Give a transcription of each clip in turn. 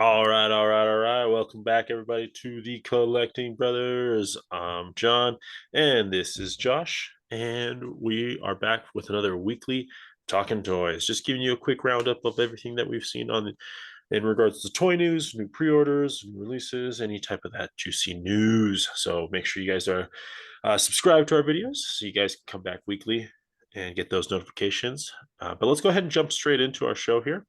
All right. Welcome back, everybody, to the Collecting Brothers. I'm John, and this is Josh, and we are back with another weekly Talking Toys. Just giving you a quick roundup of everything that we've seen in regards to toy news, new pre-orders, new releases, any type of that juicy news. So make sure you guys are subscribed to our videos so you guys can come back weekly and get those notifications. But let's go ahead and jump straight into our show here.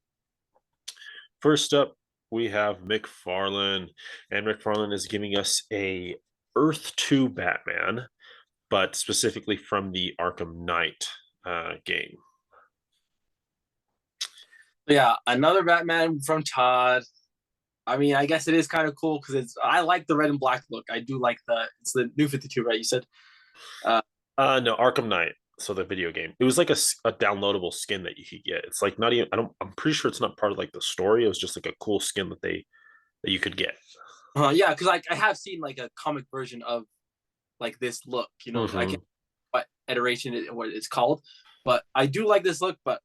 First up, we have Mcfarlane, and Mcfarlane is giving us a Earth 2 Batman, but specifically from the Arkham Knight game. Yeah, another Batman from Todd. I mean, I guess it is kind of cool because I like the red and black look. I do like it's the new 52, right? You said? No, Arkham Knight. So the video game, it was like a downloadable skin that you could get. It's like not even. I'm pretty sure it's not part of like the story. It was just like a cool skin that you could get. Yeah, because like I have seen like a comic version of like this look. I can't what iteration what it's called, but I do like this look. But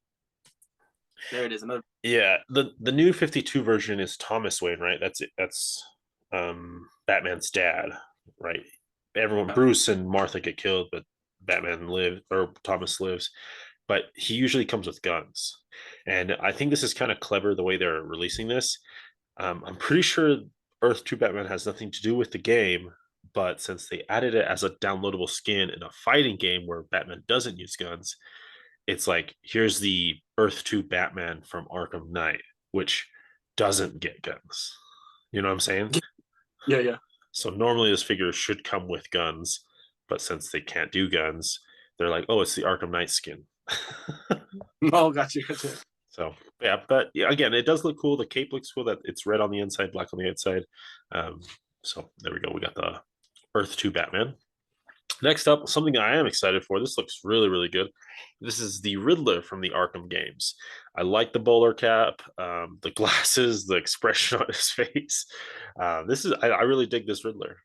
there it is, another. Yeah, the new 52 version is Thomas Wayne, right? That's it. That's Batman's dad, right? Everyone, Bruce and Martha get killed, but Batman lives, or Thomas lives. But he usually comes with guns, and I think this is kind of clever the way they're releasing this. I'm pretty sure Earth 2 Batman has nothing to do with the game, but since they added it as a downloadable skin in a fighting game where Batman doesn't use guns, it's like here's the Earth 2 Batman from Arkham Knight, which doesn't get guns. You know what I'm saying? Yeah. So normally this figure should come with guns, but since they can't do guns, they're like, oh, it's the Arkham Knight skin. Oh, gotcha. So yeah, but yeah, again, it does look cool. The cape looks cool. That it's red on the inside, black on the outside. So there we go. We got the Earth 2 Batman. Next up, something I am excited for. This looks really, really good. This is the Riddler from the Arkham games. I like the bowler cap, the glasses, the expression on his face. I really dig this Riddler.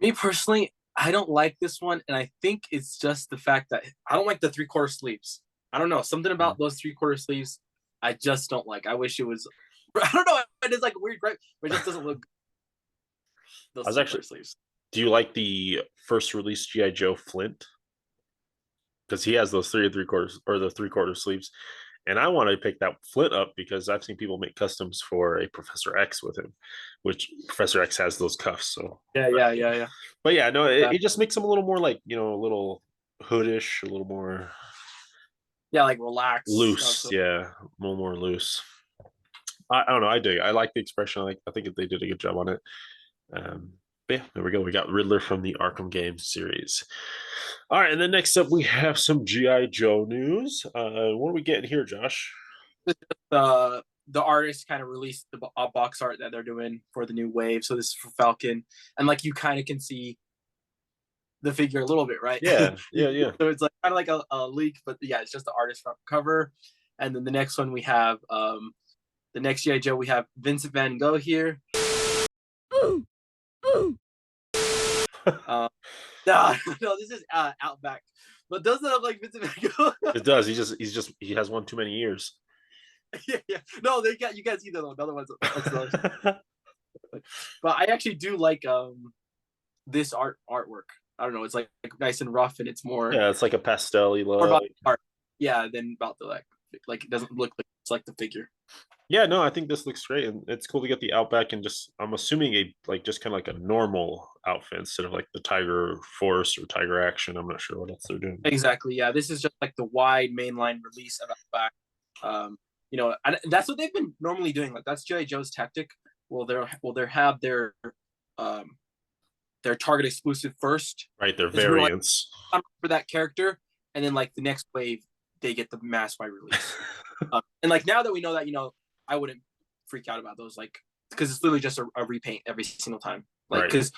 Me personally, I don't like this one, and I think it's just the fact that I don't like the 3/4 sleeves. I don't know, something about those 3/4 sleeves I just don't like. I wish it was. I don't know. It's like weird, right? But it just doesn't look. Those I was actually sleeves. Do you like the first release G.I. Joe Flint? Because he has those 3/3 or the 3/4 sleeves. And I want to pick that Flint up because I've seen people make customs for a Professor X with him, which Professor X has those cuffs. So yeah. But yeah, no, it just makes him a little more like, a little hoodish, a little more. Yeah, like relaxed. Loose, yeah, a little more loose. I don't know. I dig. I like the expression. I think they did a good job on it. But yeah, there we go. We got Riddler from the Arkham Games series. All right, and then next up we have some G.I. Joe news. What are we getting here, Josh? The artist kind of released the box art that they're doing for the new wave. So this is for Falcon, and like you kind of can see the figure a little bit, right? Yeah. So it's like kind of like a leak, but yeah, it's just the artist front cover. And then the next one we have the next G.I. Joe, we have Vincent Van Gogh here. No, this is Outback, but doesn't look like Vincent Van Gogh. It does. He has one too many ears. Yeah. No, you guys see the other ones. But I actually do like this artwork. I don't know. It's like nice and rough, and it's more. Yeah, it's like a pastel-y look. About art. Yeah, then about the like it doesn't look like it's like the figure. Yeah, no, I think this looks great, and it's cool to get the Outback and just I'm assuming just kind of like a normal outfit instead of like the Tiger Force or Tiger Action. I'm not sure what else they're doing. Exactly. Yeah, this is just like the wide mainline release of Outback. And that's what they've been normally doing. Like that's G.I. Joe's tactic. They'll have their Target exclusive first. Right, their variants for that character, and then like the next wave they get the mass wide release. And like now that we know that, I wouldn't freak out about those, like because it's literally just a repaint every single time. Like because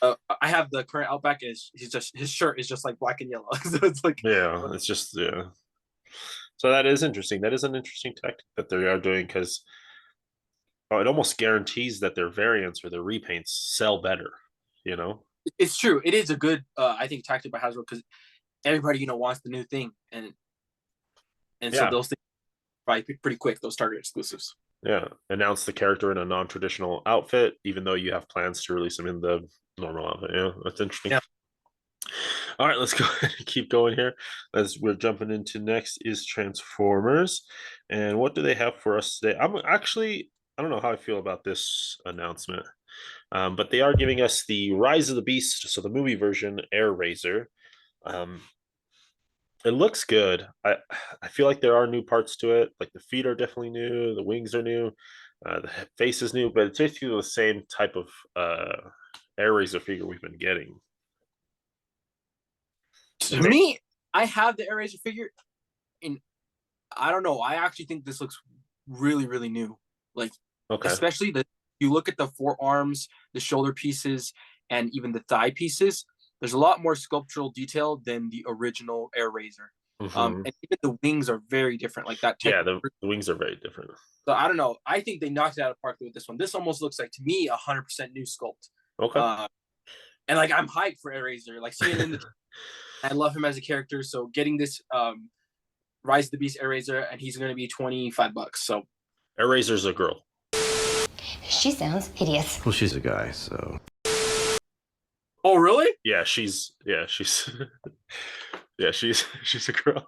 I have the current Outback, and his shirt is just like black and yellow, so it's like it's just So that is interesting. That is an interesting tactic that they are doing because it almost guarantees that their variants or their repaints sell better. It's true. It is a good, I think, tactic by Hasbro because everybody wants the new thing, and so those things probably pretty quick. Those Target exclusives. Yeah, announce the character in a non-traditional outfit, even though you have plans to release him in the normal outfit. Yeah, that's interesting. Yeah. All right, let's go ahead and keep going here. As we're jumping into next is Transformers. And what do they have for us today? I don't know how I feel about this announcement. But they are giving us the Rise of the Beast, so the movie version, Air Razor. Um, it looks good. I feel like there are new parts to it. Like the feet are definitely new, the wings are new, the face is new, but it's basically the same type of Air Razor figure we've been getting. To me, I have the Eraser figure, and I don't know. I actually think this looks really, really new. Like, Okay. especially you look at the forearms, the shoulder pieces, and even the thigh pieces. There's a lot more sculptural detail than the original Air Razor. Mm-hmm. And even the wings are very different. Like that. Yeah, the wings are very different. So I don't know. I think they knocked it out of the park with this one. This almost looks like to me 100% new sculpt. Okay. And like I'm hyped for Air Razor. Like seeing him, I love him as a character. So getting this Rise of the Beast Air Razor, and he's going to be $25. So Air Razor's a girl. She sounds hideous. Well, she's a guy, so. Oh, really? Yeah, she's yeah, she's a girl.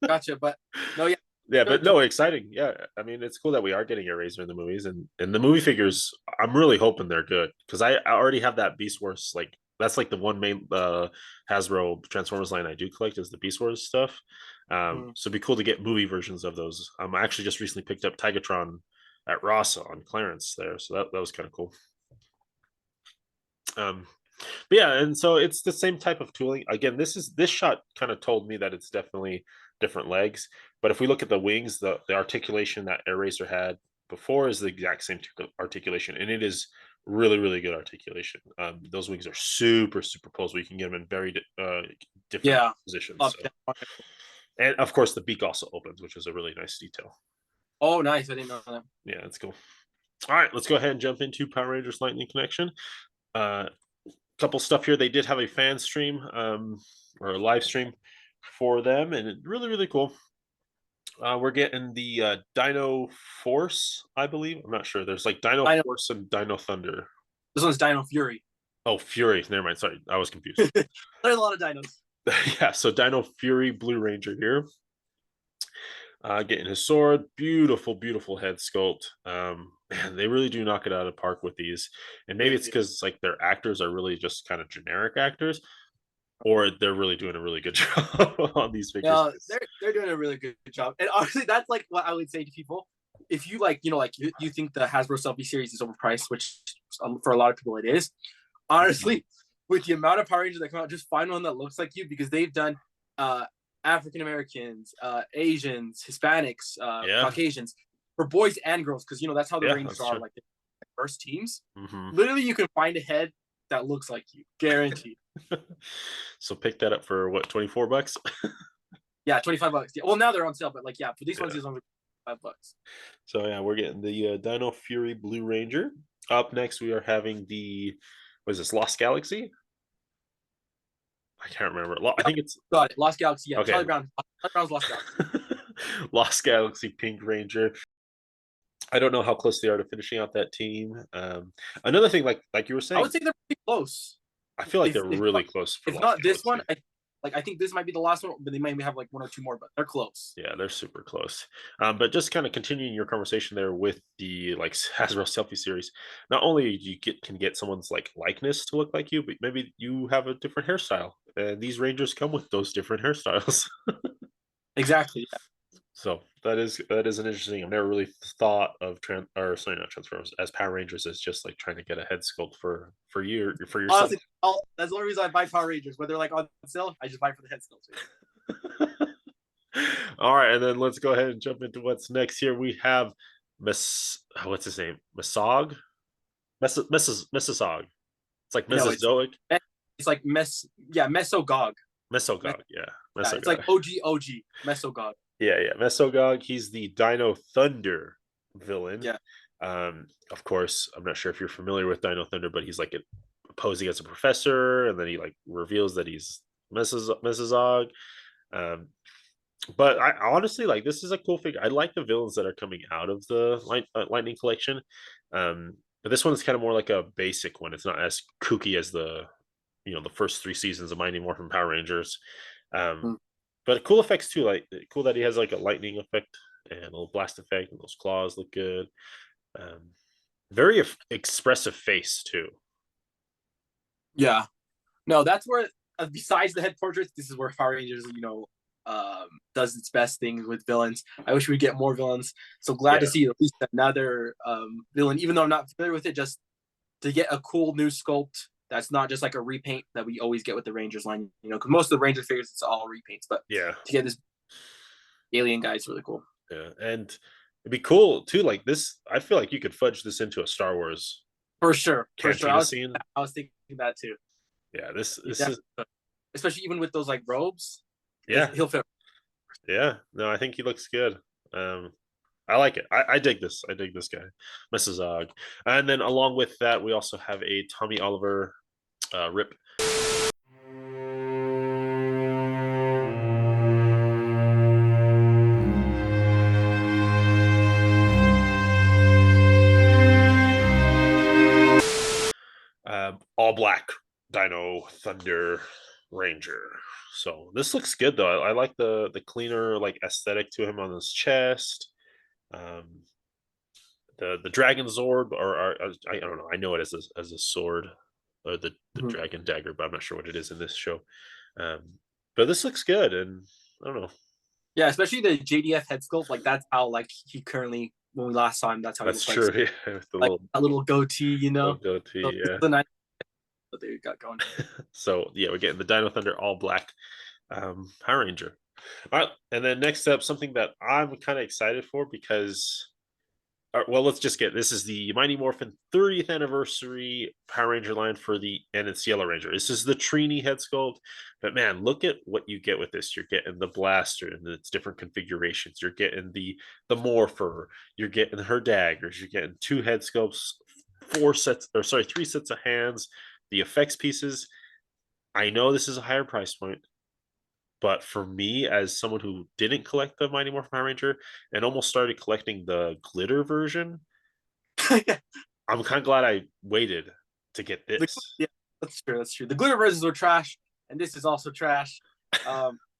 Gotcha. But no, yeah. Yeah, but no, exciting. Yeah, I mean, it's cool that we are getting a Razor in the movies, and the movie figures. I'm really hoping they're good because I already have that Beast Wars. Like that's like the one main Hasbro Transformers line I do collect is the Beast Wars stuff. So it'd be cool to get movie versions of those. I actually just recently picked up Tigatron at Ross on clearance there, so that was kind of cool. But yeah, and so it's the same type of tooling. Again, this shot kind of told me that it's definitely different legs. But if we look at the wings, the articulation that Air Razor had before is the exact same articulation, and it is really, really good articulation. Those wings are super, super close. We can get them in very different positions. So. And of course, the beak also opens, which is a really nice detail. Oh, nice! I didn't know that. Yeah, that's cool. All right, let's go ahead and jump into Power Rangers Lightning Connection. Couple stuff here. They did have a fan stream or a live stream for them, and it's really, really cool. We're getting the Dino Force, I believe. I'm not sure. There's like Dino Force and Dino Thunder. This one's Dino Fury. Oh, Fury. Never mind. Sorry, I was confused. There's a lot of dinos. Yeah, so Dino Fury Blue Ranger here. Getting his sword, beautiful, beautiful head sculpt. Man, they really do knock it out of the park with these. And maybe it's because like their actors are really just kind of generic actors, or they're really doing a really good job on these figures. No, they're doing a really good job. And honestly, that's like what I would say to people. If you like, you think the Hasbro Selfie series is overpriced, which for a lot of people it is. Honestly, with the amount of Power Rangers that come out, just find one that looks like you because they've done African Americans, Asians, Hispanics, Caucasians, for boys and girls, because that's how the Rangers are, like the diverse teams. Literally, you can find a head that looks like you, guaranteed. So pick that up for what, $24? Yeah, $25. Yeah. Well, now they're on sale, but like for these ones, it's only $5. So yeah, we're getting the Dino Fury Blue Ranger. Up next, we are having the what is this, Lost Galaxy? I can't remember. I think it's got it. Lost Galaxy. Yeah, okay. Charlie Brown's Lost Galaxy. Lost Galaxy Pink Ranger. I don't know how close they are to finishing out that team. Another thing, like you were saying, I would say they're pretty close. I feel like they're really close. If not this one, I think this might be the last one, but they might have like one or two more, but they're close. Yeah, they're super close. But just kind of continuing your conversation there with the like Hasbro Selfie series, not only you can get someone's like likeness to look like you, but maybe you have a different hairstyle. And these Rangers come with those different hairstyles. Exactly. Yeah. So that is an interesting. I've never really thought of not Transformers as Power Rangers as just like trying to get a head sculpt for yourself. Honestly, that's the only reason I buy Power Rangers. When they're like on sale, I just buy for the head sculpt. All right, and then let's go ahead and jump into what's next here. We have what's his name? Mesogog? Mesogog. It's like Mesozoic. It's like Mesogog. Mesogog, yeah. Mesogog. It's like OG Mesogog. Yeah. Mesogog. He's the Dino Thunder villain. Yeah. Of course, I'm not sure if you're familiar with Dino Thunder, but he's like posing as a professor, and then he like reveals that he's Mesogog. But I honestly like this is a cool figure. I like the villains that are coming out of the Lightning collection. But this one is kind of more like a basic one. It's not as kooky as the first 3 seasons of Mighty Morphin Power Rangers. Um, Mm. but cool effects too. Like cool that he has like a lightning effect and a little blast effect, and those claws look good. Very expressive face too. Yeah. No, that's where besides the head portraits, this is where Power Rangers, does its best things with villains. I wish we'd get more villains. So glad to Yeah. see at least another villain, even though I'm not familiar with it, just to get a cool new sculpt that's not just like a repaint that we always get with the Rangers line. Because most of the Ranger figures it's all repaints, but Yeah. to get this alien guy is really cool. Yeah. And it'd be cool too. Like this, I feel like you could fudge this into a Star Wars For sure. cantina scene. I was thinking that too. Yeah, this Yeah, is especially even with those like robes. yeah. He'll fit. Yeah. No, I think he looks good. I like it. I dig this. I dig this guy, Mesogog. And then along with that, we also have a Tommy Oliver rip. All black Dino Thunder Ranger. So this looks good though. I like the cleaner like aesthetic to him on his chest. Um, the dragon Zord, or I don't know. I know it as a sword, or the dragon dagger, but I'm not sure what it is in this show. Um, but this looks good, and I don't know. Yeah, especially the JDF head sculpt. Like that's how like he currently when we last saw him, that's how That's he looks true. like. Yeah, with the Like a little goatee, little So goatee. this Yeah. is a nice that they got going. So yeah, we're getting the Dino Thunder All Black Power Ranger. All right, and then next up, something that I'm kind of excited for because well, let's just get this is the Mighty Morphin 30th anniversary Power Ranger line and it's Yellow Ranger. This is the Trini head sculpt, but man, look at what you get with this. You're getting the blaster and its different configurations. You're getting the Morpher. You're getting her daggers. You're getting 2 head sculpts, 3 sets of hands. The effects pieces. I know this is a higher price point, but for me, as someone who didn't collect the Mighty Morphin Power Ranger and almost started collecting the glitter version, I'm kind of glad I waited to get this. Yeah, that's true. That's true. The glitter versions were trash, and this is also trash.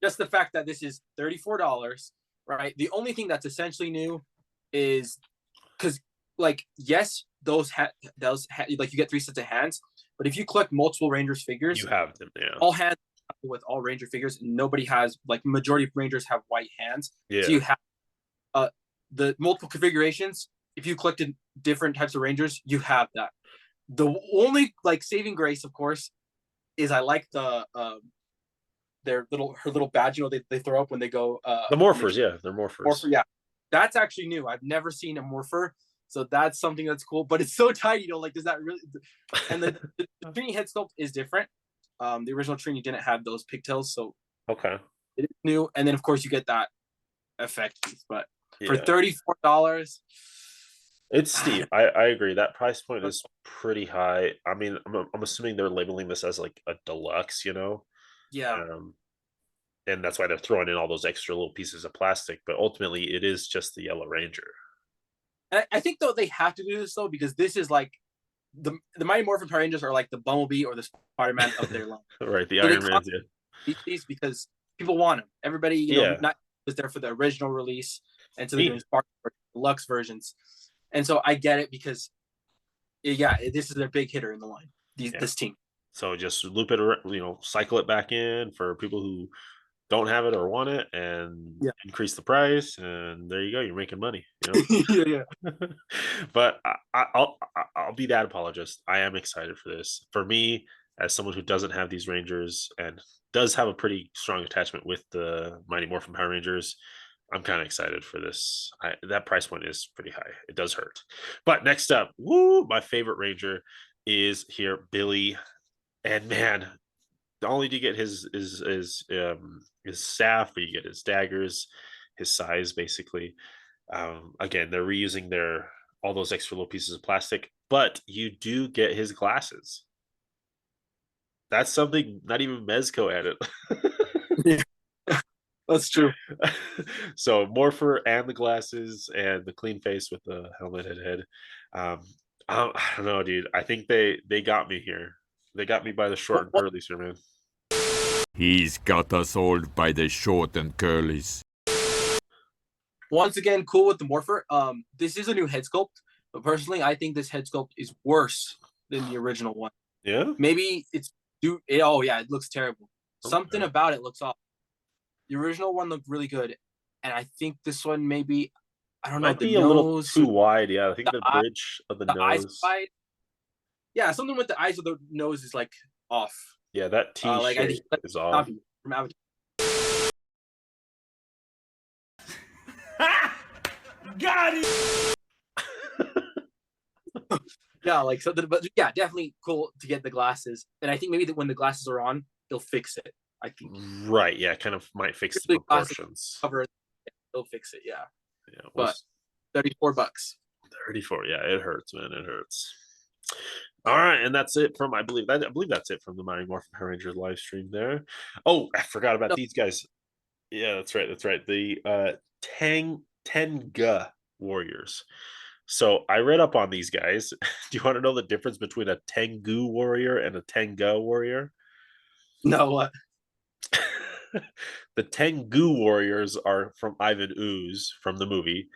Just the fact that this is $34, right? The only thing that's essentially new is because, like, yes, like you get 3 sets of hands, but if you collect multiple Rangers figures, You have them, yeah. all hands with all Ranger figures, nobody has like majority of Rangers have white hands. Yeah. So you have the multiple configurations. If you collected different types of Rangers, you have that. The only like saving grace, of course, is I like the her little badge, they throw up when they go The Morphers, yeah, they're Morphers. Morpher, yeah. That's actually new. I've never seen a Morpher. So that's something that's cool, but it's so tight, like, does that really? And the Trini head sculpt is different. The original Trini didn't have those pigtails, so Okay. it is new. And then, of course, you get that effect piece. But for Yeah. $34, It's steep. I agree. That price point is pretty high. I mean, I'm assuming they're labeling this as like a deluxe, yeah, and that's why they're throwing in all those extra little pieces of plastic. But ultimately, it is just the Yellow Ranger. and I think though they have to do this though because this is like the Mighty Morphin Power Rangers are like the Bumblebee or the Spider-Man of their line. Right, the So Iron Man's, yeah. these because people want them. Everybody, Yeah. not was there for the original release, and so they're Me. doing Spark deluxe versions. And so I get it because, yeah, this is their big hitter in the line. This team. So just loop it around, cycle it back in for people who don't have it or want it, and increase the price, and there you go. You're making money. Yeah. But I'll be that apologist. I am excited for this. For me, as someone who doesn't have these Rangers and does have a pretty strong attachment with the Mighty Morphin Power Rangers, I'm kind of excited for this. That price point is pretty high. It does hurt. But next up, my favorite Ranger is here, Billy. And man, not only do you get his staff, but you get his daggers, his size basically. Again, they're reusing all those extra little pieces of plastic, but you do get his glasses. That's something not even Mezco added. That's true. So Morpher and the glasses and the clean face with the helmeted head. I don't know, dude. I think they got me here. They got me by the short and curlies here, man. He's got us all by the short and curlies. Once again, cool with the Morpher. This is a new head sculpt, but personally, I think this head sculpt is worse than the original one. Yeah. Maybe it's oh yeah, it looks terrible. Something about it looks off. The original one looked really good, and I think this one maybe, I don't know, Might the be a little too wide. Yeah, I think the bridge of the eyes nose. wide. Yeah, something with the eyes of the nose is like off. Yeah, that T Like I shape think is off. from Avatar. Got it! Yeah, like something, but yeah, definitely cool to get the glasses. And I think maybe that when the glasses are on, they'll fix it. I think. Right. Yeah, kind of might fix the proportions. Cover, they'll fix it. Yeah. Yeah, but $34. 34. Yeah, it hurts, man. It hurts. All right, and that's it from I believe that's it from the Mighty Morphin Power Rangers live stream there. Oh, I forgot about these guys. Yeah, that's right. That's right. The Tenga warriors. So I read up on these guys. Do you want to know the difference between a Tengu warrior and a Tenga warrior? No, what? The Tengu warriors are from Ivan Ooze from the movie.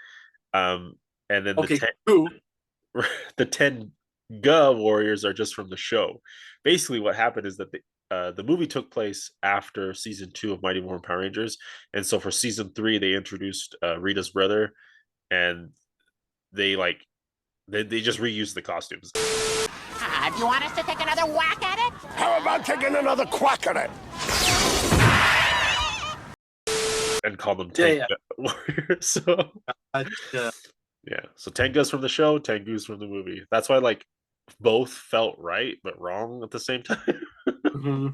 And then the Tenga warriors are just from the show. Basically, what happened is that the movie took place after season 2 of Mighty Morphin Power Rangers, and so for season 3 they introduced Rita's brother, and they just reused the costumes. Do you want us to take another whack at it? How about taking another quack at it? And call them Tenga warriors. So so Tenga's from the show, Tengu's from the movie. That's why both felt right but wrong at the same time. Mm-hmm.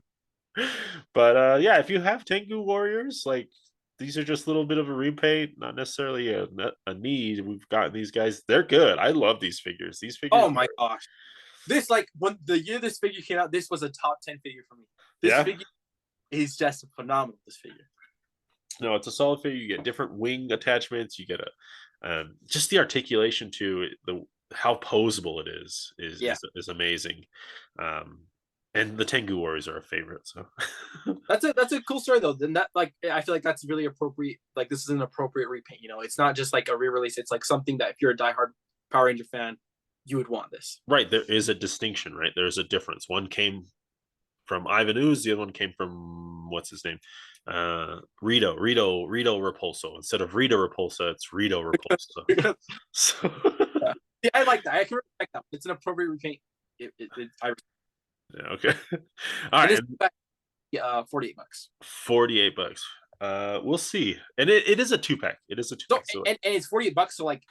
But if you have Tengu warriors, these are just a little bit of a repaint, not necessarily a need. We've gotten these guys; they're good. I love these figures. These figures. Oh my gosh, this when the year this figure came out, this was a top 10 figure for me. This figure is just phenomenal. This figure. No, it's a solid figure. You get different wing attachments. You get just the articulation to how posable it is amazing. And the Tengu warriors are a favorite. So that's a cool story though. Then that I feel like that's really appropriate. This is an appropriate repaint. It's not just a re-release. It's something that if you're a diehard Power Ranger fan, you would want this. Right. There is a distinction. Right. There's a difference. One came from Ivan Ooze. The other one came from what's his name? Rito Repulso. Instead of Rita Repulsa, it's Rito Repulsa. So yeah, I like that. I can respect that. It's an appropriate repaint. Yeah, okay. All right. $48. $48. We'll see. And it is a 2-pack. It is a 2-pack. And it's $48. So it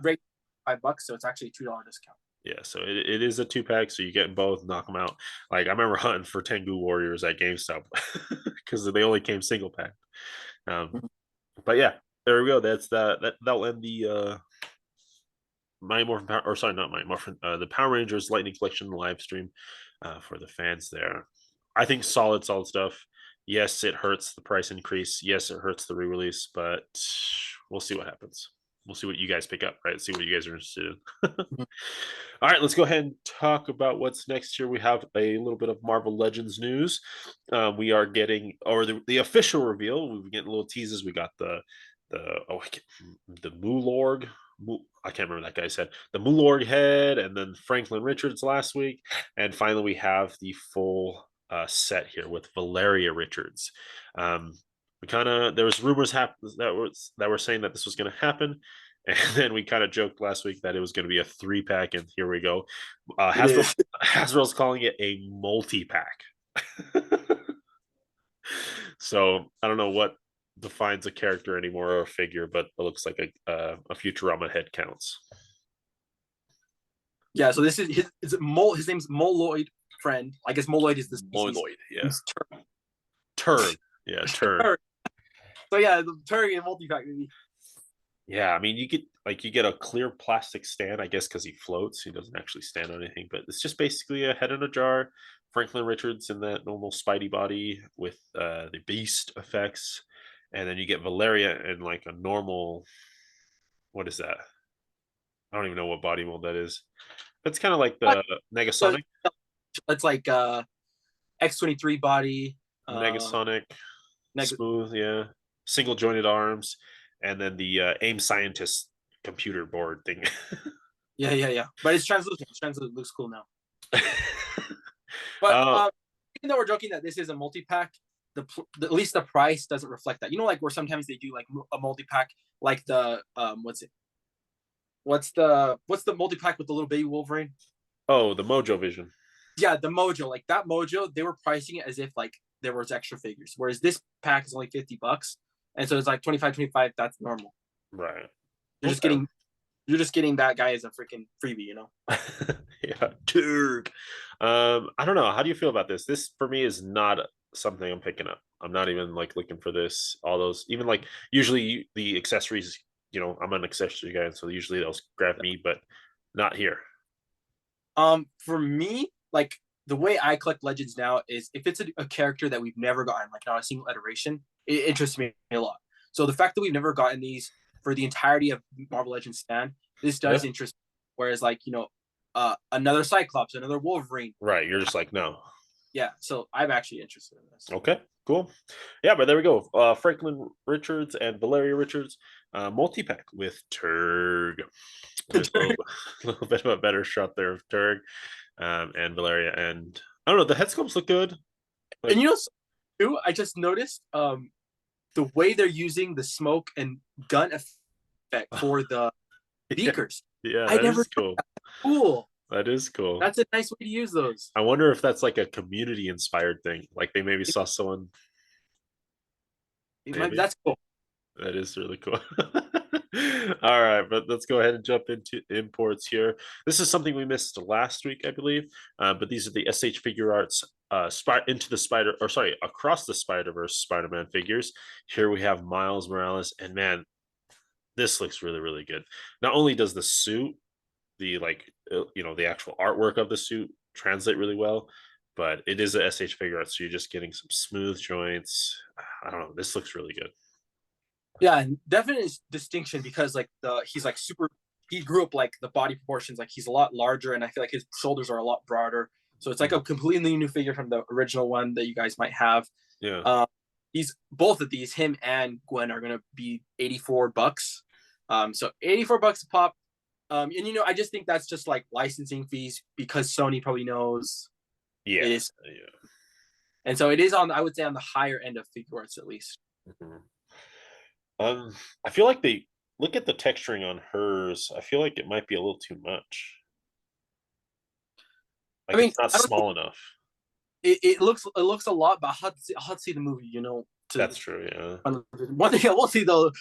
rates $5, so it's actually a $2 discount. Yeah, so it is a 2-pack, so you get both, knock them out. I remember hunting for Tengu warriors at GameStop because they only came single pack. But yeah, there we go. That'll end the Mighty Morphin Power, or sorry, not Mighty Morphin, the Power Rangers Lightning Collection live stream for the fans there. I think solid stuff. Yes, it hurts the price increase. Yes, it hurts the re-release, but we'll see what happens. We'll see what you guys pick up, right? See what you guys are interested in. All right, let's go ahead and talk about what's next here. We have a little bit of Marvel Legends news. We are getting, or the official reveal. We've been getting little teases. We got the Mulorg. I can't remember that guy's head. The Mulorg head, and then Franklin Richards last week, and finally we have the full set here with Valeria Richards. There was rumors that were saying that this was going to happen, and then we kind of joked last week that it was going to be a 3-pack, and here we go. Hasbro's calling it a multi-pack. So I don't know what defines a character anymore or a figure, but it looks like a Futurama head counts. Yeah, so this is his name's Moloid friend. I guess Moloid is this Moloid, yeah. Turd. Yeah, turd. So yeah, the turd and multi-pack maybe. Yeah, I mean you get a clear plastic stand, I guess, because he floats. He doesn't actually stand on anything, but it's just basically a head in a jar. Franklin Richards in that normal Spidey body with the beast effects. and then you get Valeria in like a normal. What is that? I don't even know what body mold that is. That's kind of like the Negasonic. It's like X-23 body. Negasonic, smooth, yeah. Single jointed arms, and then the AIM Scientist computer board thing. Yeah. But it's translucent. It's translucent. It looks cool now. But even though we're joking that this is a multi-pack, at least the price doesn't reflect that. You know, like where sometimes they do like a multi-pack, like the what's the multi-pack with the little baby Wolverine? Oh, the Mojo Vision. Yeah, the Mojo. Like that Mojo, they were pricing it as if like there was extra figures. Whereas this pack is only $50. And so it's like 25, that's normal. Right. You're just getting that guy as a freaking freebie, you know? Yeah, Turg. I don't know. How do you feel about this? This for me is not something I'm picking up. I'm not even like looking for this. All those, even like usually the accessories. You know, I'm an accessory guy, so usually they'll grab me, but not here. For me, like the way I collect Legends now is if it's a character that we've never gotten, like not a single iteration, it interests me a lot. So the fact that we've never gotten these for the entirety of Marvel Legends stand, this does interest me. Whereas like, you know, another Cyclops, another Wolverine. Right. You're just like, no. Yeah. So I'm actually interested in this. Okay, cool. Yeah, but there we go. Franklin Richards and Valeria Richards, multi-pack with Turg. There's a little bit of a better shot there of Turg and Valeria. And I don't know, the head sculpts look good. Like, and you know, too, I just noticed the way they're using the smoke and gun effect for the beakers. Yeah, that is cool. Cool. That is cool. That's a nice way to use those. I wonder if that's like a community inspired thing. Like they maybe saw someone. That's cool. That is really cool. All right, but let's go ahead and jump into imports here. This is something we missed last week, I believe. But these are the SH Figuarts across the Spider-Verse Spider-Man figures. Here we have Miles Morales, and man, this looks really, really good. Not only does the suit, the the actual artwork of the suit translate really well, but it is a SH Figuarts, so you're just getting some smooth joints. I don't know. This looks really good. Yeah, definite distinction because like he's like super. He grew up like the body proportions, like he's a lot larger, and I feel like his shoulders are a lot broader. So it's like a completely new figure from the original one that you guys might have. Yeah. He's both of these, him and Gwen, are gonna be $84. So $84 a pop. And you know, I just think that's just like licensing fees because Sony probably knows. Yeah. It is. Yeah. And so it is on, I would say, on the higher end of Figuarts at least. Mm-hmm. I feel like they look at the texturing on hers. I feel like it might be a little too much. Like, I mean, it's not small enough. It looks a lot, but I'll have to see the movie. You know. That's true. Yeah. One thing I will see though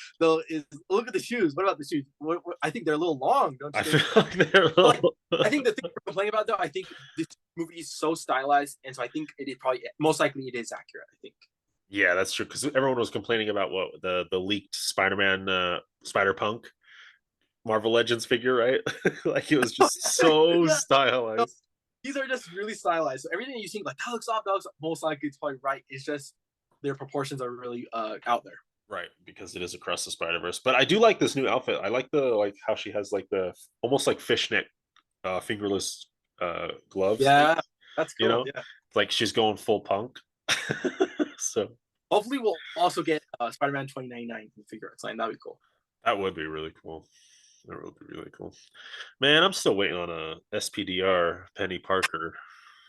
is look at the shoes. What about the shoes? I think they're a little long. Don't you think? I feel like they're a little... I think the thing we're complaining about though, I think this movie is so stylized, and so I think it is probably most likely it is accurate. I think. Yeah, that's true because everyone was complaining about what the leaked Spider-Man, Spider-Punk, Marvel Legends figure, right? Like it was just so stylized. No, these are just really stylized. So everything you think like that looks off, most likely it's probably right. It's just their proportions are really out there. Right, because it is across the Spider-Verse. But I do like this new outfit. I like the how she has like the almost like fishnet fingerless gloves. Yeah, that's cool. You know, yeah. Like she's going full punk. So hopefully we'll also get Spider-Man 2099 from Figuarts line. That'd be cool. That would be really cool. That would be really cool. Man, I'm still waiting on a SPDR Penny Parker.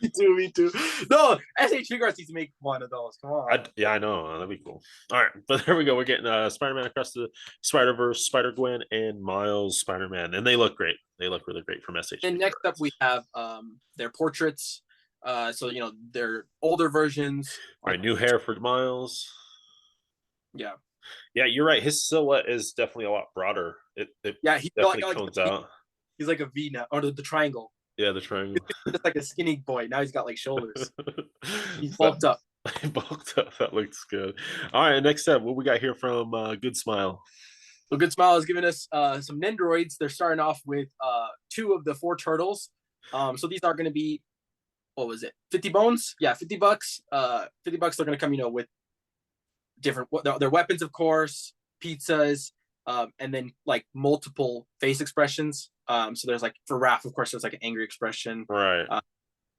Me too. No, SH Figuarts needs to make one of those. Come on. I know. That'd be cool. All right, but there we go. We're getting Spider-Man across the Spider-Verse, Spider-Gwen, and Miles Spider-Man, and they look great. They look really great from SH. And next up, we have their portraits. So you know, their older versions. All right, new hair for Miles. Yeah. Yeah, you're right. His silhouette is definitely a lot broader. It he definitely tones out. He's like a V now, or the triangle. Yeah, the triangle. He's just like a skinny boy. Now he's got like shoulders. He's bulked up. He bulked up. That looks good. All right, next up, what we got here from Good Smile? So Good Smile is giving us some Nendoroids. They're starting off with 2 of the 4 turtles. So these are going to be, what was it? 50 bones? Yeah, $50. $50. They're going to come, you know, with different their weapons, of course, pizzas, and then like multiple face expressions. So there's like for Raph, of course, there's like an angry expression. Right.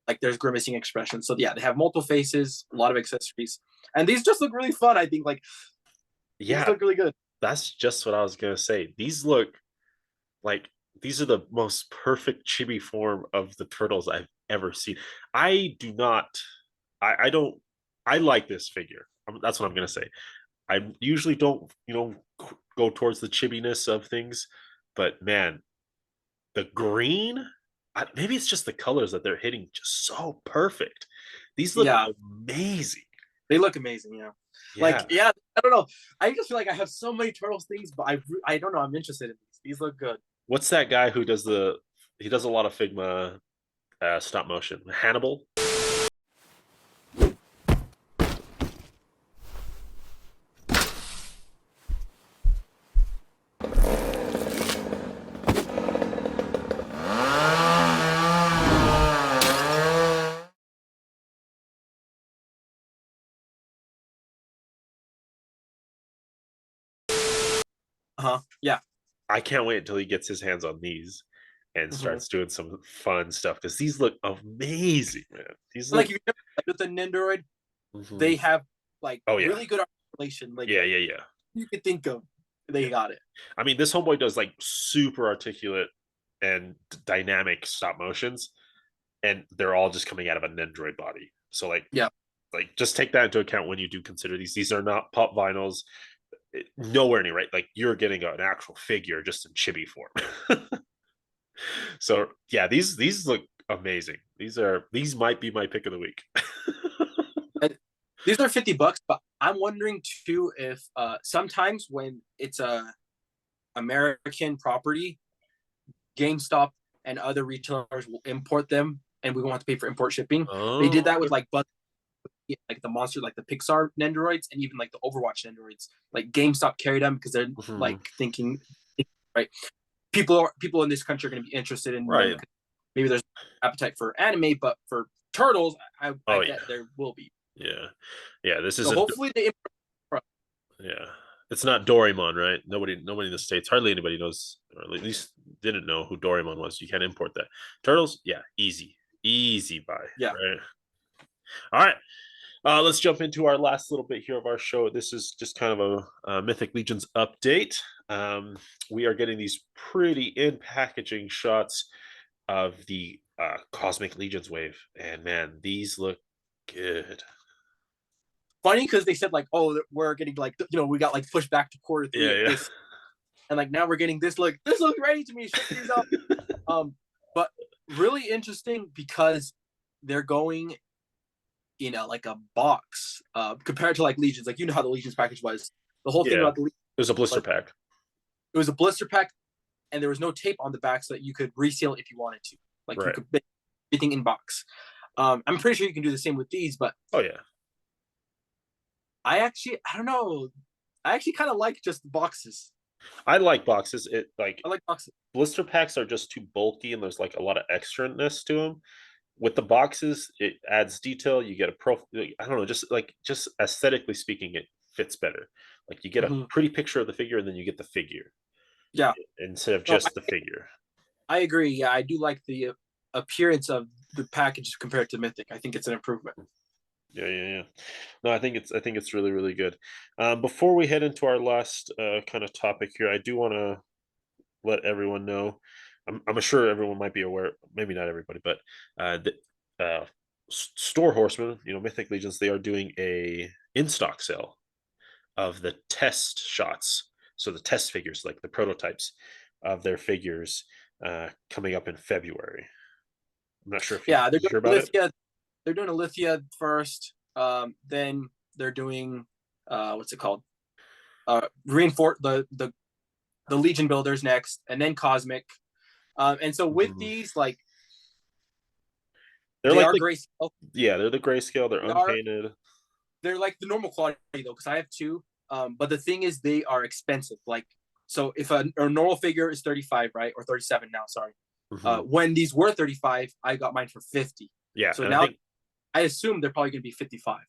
Like there's grimacing expressions. So yeah, they have multiple faces, a lot of accessories, and these just look really fun. I think these look really good. That's just what I was gonna say. These look like these are the most perfect chibi form of the turtles I've ever seen. I do not. I don't. I like this figure. That's what I'm gonna say. I usually don't, go towards the chibiness of things, but man, the green. Maybe it's just the colors that they're hitting just so perfect. These look amazing. They look amazing, yeah. Like, yeah, I don't know. I just feel like I have so many Turtles things, but I don't know. I'm interested in these. These look good. What's that guy who does he does a lot of Figma stop motion? Hannibal? Yeah. I can't wait until he gets his hands on these and starts doing some fun stuff because these look amazing, man. These look... like you know, like with the Nendoroid, they have like really good articulation. Like yeah. You could think of they got it. I mean, this homeboy does like super articulate and dynamic stop motions, and they're all just coming out of a Nendoroid body. So like just take that into account when you do consider these. These are not pop vinyls. Nowhere near right. Like you're getting an actual figure just in chibi form. So yeah, these look amazing. These might be my pick of the week. These are $50, but I'm wondering too if sometimes when it's a American property, GameStop and other retailers will import them, and we won't have to pay for import shipping. They did that with like the monster, like the Pixar Nendoroids, and even like the Overwatch Nendoroids. Like GameStop carried them because they're like thinking, right? People in this country are going to be interested in maybe there's appetite for anime, but for turtles, I bet there will be. Yeah. This is hopefully they import. Yeah, it's not Doraemon, right? Nobody in the States, hardly anybody knows, or at least didn't know who Doraemon was. You can't import that. Turtles, yeah, easy buy. Yeah. Right. All right. Let's jump into our last little bit here of our show. This is just kind of a Mythic Legions update. We are getting these pretty in packaging shots of the Cosmic Legions wave, and man, these look good. Funny because they said like, oh, we're getting like, we got like pushed back to quarter 3 of this, and like now we're getting this look. This looks ready to me. Shut these up. But really interesting because they're going like a box compared to like Legions. Like how the Legions package was. The whole thing about the Legions, it was a blister pack. It was a blister pack, and there was no tape on the back so that you could reseal if you wanted to. Like you could make everything in box. I'm pretty sure you can do the same with these, but I don't know. I actually kind of like just the boxes. I like boxes. I like boxes. Blister packs are just too bulky, and there's like a lot of extraness to them. With the boxes, it adds detail. You get I don't know, just aesthetically speaking, it fits better. Like you get a pretty picture of the figure, and then you get the figure. Yeah. Instead of just the figure. I agree. Yeah, I do like the appearance of the package compared to Mythic. I think it's an improvement. Yeah. No, I think it's really, really good. Before we head into our last kind of topic here, I do want to let everyone know. I'm sure everyone might be aware, maybe not everybody, but the Store Horseman, Mythic Legions, they are doing a in-stock sale of the test shots. So the test figures, like the prototypes of their figures, coming up in February. I'm not sure if they're sure about Lithia. They're doing a Lithia first. Then they're doing what's it called? Reinforce the Legion builders next, and then Cosmic. And so with these, like they like are grayscale. Yeah, they're the grayscale. They're unpainted. They're like the normal quality though, because I have two. But the thing is, they are expensive. Like, so if a normal figure is 35, right, or 37 now, sorry. When these were 35, I got mine for 50. Yeah. So now I assume they're probably going to be 55.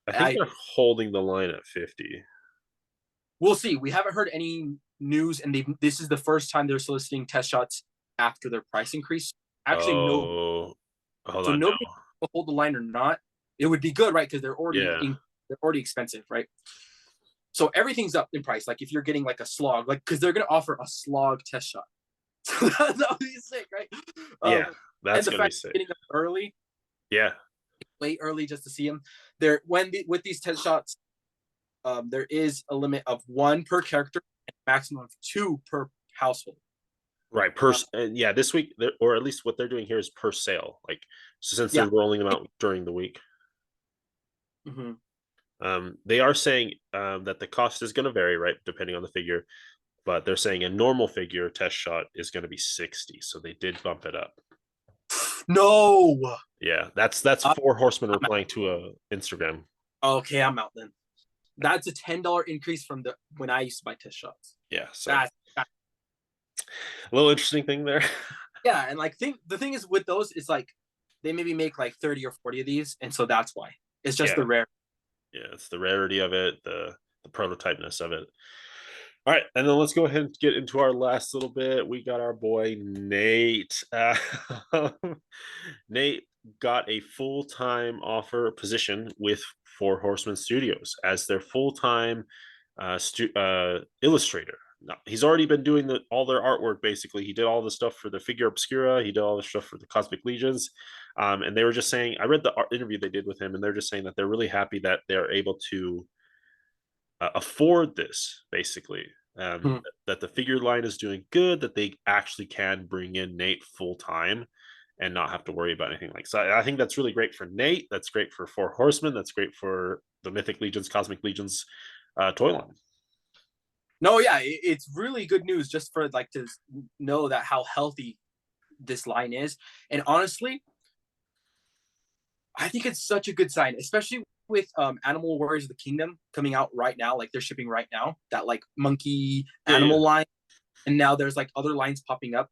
I think they're holding the line at 50. We'll see. We haven't heard any news, and this is the first time they're soliciting test shots after their price increase. Actually, no. Hold so on. nobody will hold the line or not. It would be good, right? Because they're already expensive, right? So everything's up in price. Like if you're getting like a slog, like because they're gonna offer a slog test shot. So that'll be sick, right? Yeah, that's gonna be sick. Getting them early. Yeah. Way early just to see them. With these test shots, there is a limit of 1 per character and maximum of 2 per household. Right. Yeah, this week, or at least what they're doing here is per sale. Like since they're rolling them out during the week. Mm-hmm. They are saying that the cost is going to vary, right, depending on the figure. But they're saying a normal figure test shot is going to be 60, so they did bump it up. No. Yeah, that's 4 Horsemen replying to a Instagram. Okay, I'm out then. That's a $10 increase from when I used to buy test shots. Yeah, so a little interesting thing there. Yeah, and like the thing is with those, it's like they maybe make like 30 or 40 of these, and so that's why it's just the rare. Yeah, it's the rarity of it, the prototypeness of it. All right, and then let's go ahead and get into our last little bit. We got our boy Nate. Nate got a full-time offer position with 4 Horsemen Studios as their full-time illustrator. Now, he's already been doing all their artwork, basically. He did all the stuff for the Figure Obscura. He did all the stuff for the Cosmic Legions. And they were just saying, I read the interview they did with him, and they're just saying that they're really happy that they're able to afford this, basically. That the figure line is doing good, that they actually can bring in Nate full time and not have to worry about anything like so. I think that's really great for Nate. That's great for 4 Horsemen. That's great for the Mythic Legions, Cosmic Legions toy line. No, yeah, it's really good news just for like to know that how healthy this line is. And honestly, I think it's such a good sign, especially with Animal Warriors of the Kingdom coming out right now. Like they're shipping right now, that like monkey animal line. And now there's like other lines popping up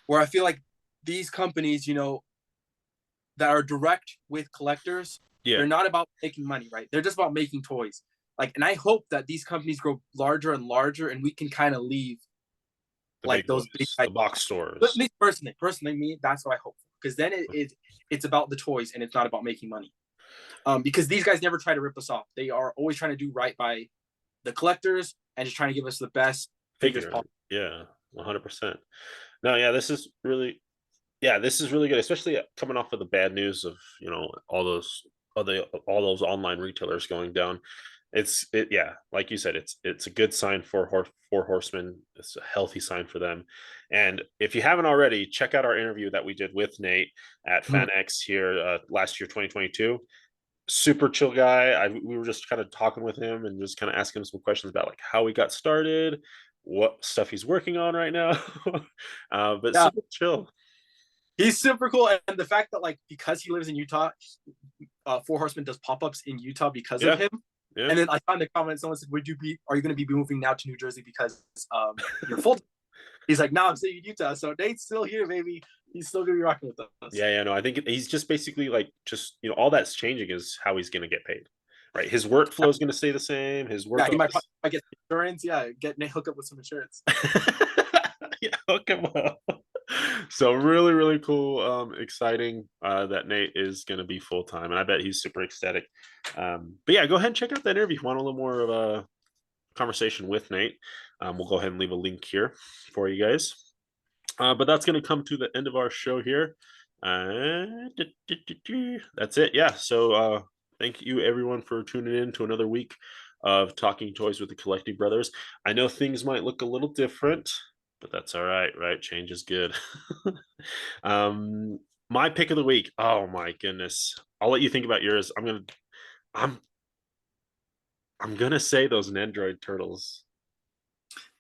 where I feel like these companies, that are direct with collectors, they're not about making money, right? They're just about making toys. Like, and I hope that these companies grow larger and larger, and we can kind of leave like those big the box stores. At least personally, me, that's what I hope for. Because then it's about the toys and it's not about making money. Because these guys never try to rip us off. They are always trying to do right by the collectors and just trying to give us the best figures possible. Yeah, 100%. No, yeah, this is really good, especially coming off of the bad news of all those online retailers going down. Like you said, it's a good sign for 4 Horsemen. It's a healthy sign for them. And if you haven't already, check out our interview that we did with Nate at FanX here last year, 2022. Super chill guy. We were just kind of talking with him and just kind of asking him some questions about like how he got started, what stuff he's working on right now. Super chill. He's super cool, and the fact that like because he lives in Utah, 4 Horsemen does pop-ups in Utah because of him. Yeah. And then I found a comment. Someone said, are you going to be moving now to New Jersey because you're full? He's like, no, I'm staying in Utah. So Nate's still here, baby. He's still going to be rocking with us. Yeah, no, I think he's just basically like, all that's changing is how he's going to get paid, right? His workflow is going to stay the same. His work. Yeah, he might get insurance. Yeah, get Nate hook up with some insurance. Yeah, hook him up. So really, really cool, exciting that Nate is going to be full-time, and I bet he's super ecstatic. But yeah, go ahead and check out that interview if you want a little more of a conversation with Nate. We'll go ahead and leave a link here for you guys. But that's going to come to the end of our show here. That's it. Yeah, so thank you everyone for tuning in to another week of Talking Toys with the Collecting Brothers. I know things might look a little different, but that's all right, right? Change is good. My pick of the week. Oh my goodness. I'll let you think about yours. I'm gonna say those Nendoroid turtles.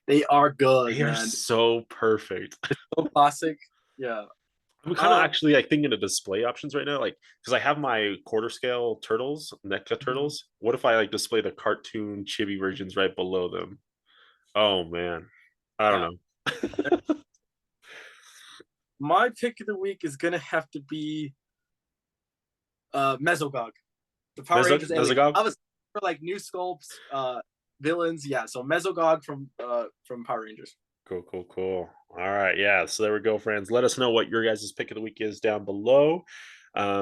They are good. They are so perfect. It's so classic. Yeah. I'm kind of actually thinking of display options right now, like because I have my quarter scale turtles, NECA turtles. What if I display the cartoon chibi versions right below them? Oh man, I don't know. My pick of the week is gonna have to be Mesogog, The Power Rangers alien. Mesogog? I was for like new sculpts, villains. Yeah, so Mesogog from Power Rangers. Cool. All right, yeah. So there we go, friends. Let us know what your guys' pick of the week is down below.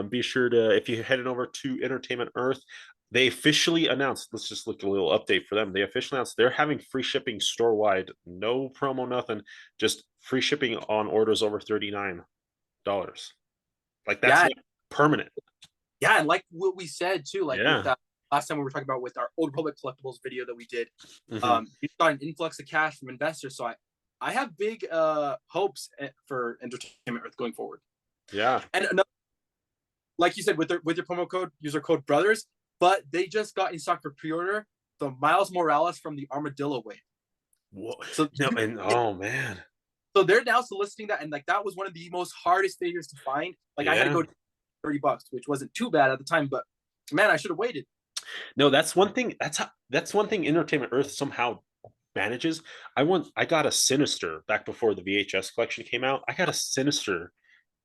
Be sure to, if you're heading over to Entertainment Earth, they officially announced. Let's just look at a little update for them. They officially announced they're having free shipping store wide. No promo, nothing. Just free shipping on orders over $39. Like that's like permanent. Yeah, and like what we said too, like Yeah. with that last time we were talking about with our Old Republic collectibles video that we did, Mhm. we got an influx of cash from investors. So I have big hopes for Entertainment Earth going forward. Yeah. And another, like you said, with your promo code, user code brothers, but they just got in stock for pre-order the Miles Morales from the Armadillo wave. Whoa. So No, and oh man. so they're now soliciting that, and like that was one of the most hardest figures to find. Like I had to go $30, which wasn't too bad at the time, but man, I should have waited. No, that's one thing. That's one thing Entertainment Earth somehow manages. I got a Sinister back before the VHS collection came out. I got a Sinister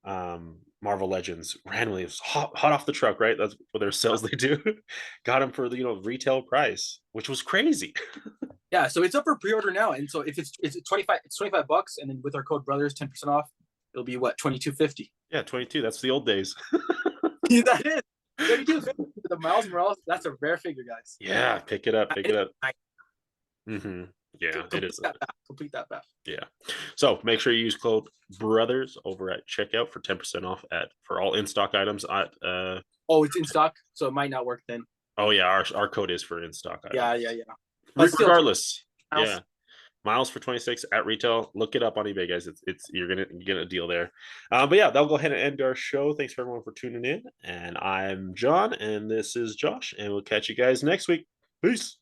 Marvel Legends randomly. It was hot off the truck, right? That's what their sales they do. Got them for the retail price, which was crazy. Yeah, so it's up for pre-order now, and so if it's $25, and then with our code brothers 10% off, it'll be what, $22.50. Yeah, 22. That's the old days. That is $22.50. The Miles Morales, that's a rare figure, guys. Yeah, pick it up. Mm-hmm. Yeah, it is. Complete that back. Yeah. So make sure you use code brothers over at checkout for 10% off for all in stock items at Oh, it's in stock, so it might not work then. Oh yeah, our code is for in stock items. Yeah. But Regardless. Miles. Yeah. Miles for 26 at retail. Look it up on eBay, guys. It's you're gonna get a deal there. But yeah, that'll go ahead and end our show. Thanks for everyone for tuning in. And I'm John, and this is Josh, and we'll catch you guys next week. Peace.